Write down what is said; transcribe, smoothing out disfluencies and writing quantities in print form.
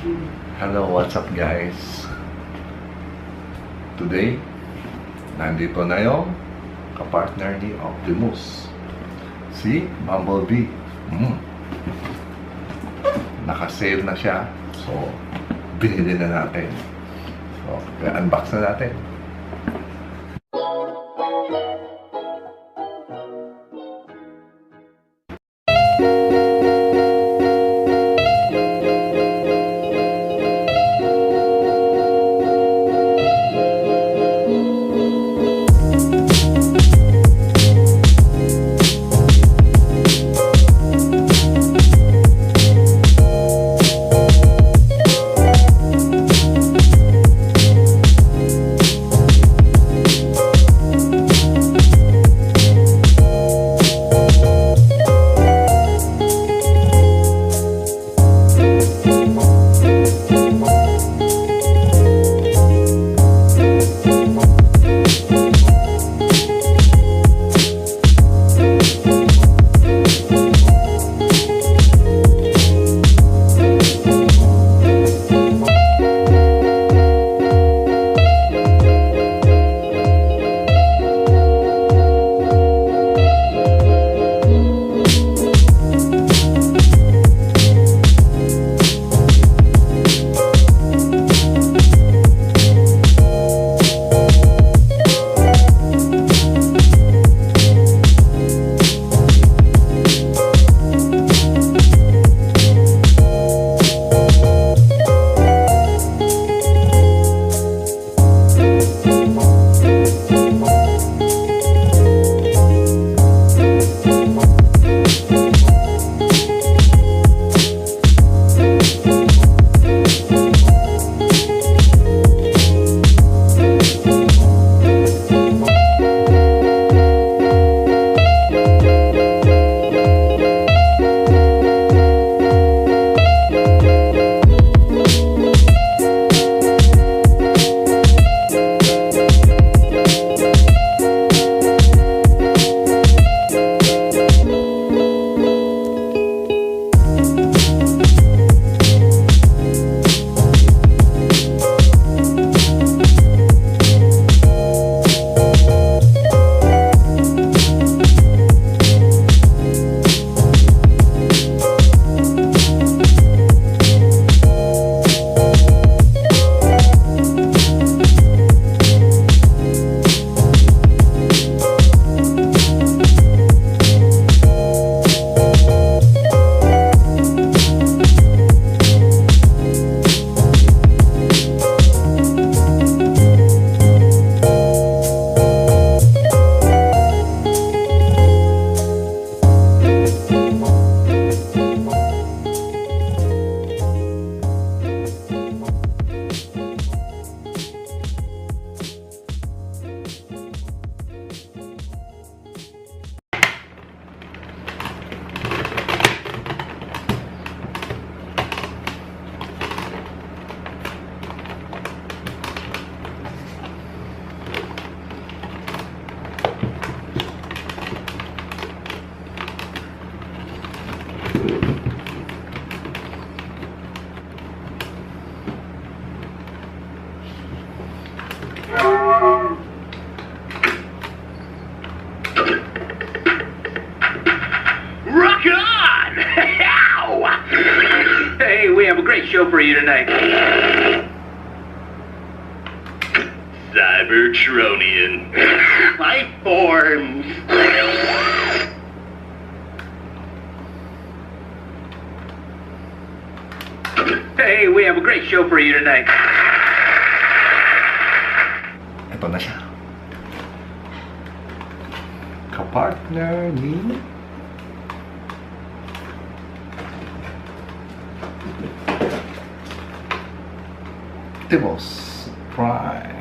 Hello, what's up guys? Today, nandito na yung kapartner ni Optimus, si Bumblebee. Naka-sale na siya, so binili na natin. So, unbox na natin. Rock on! Hey, we have a great show for you tonight. Cybertronian. Life forms. Hey, we have a great show for you tonight. Ito na siya. Kapartner ni Optimus Prime.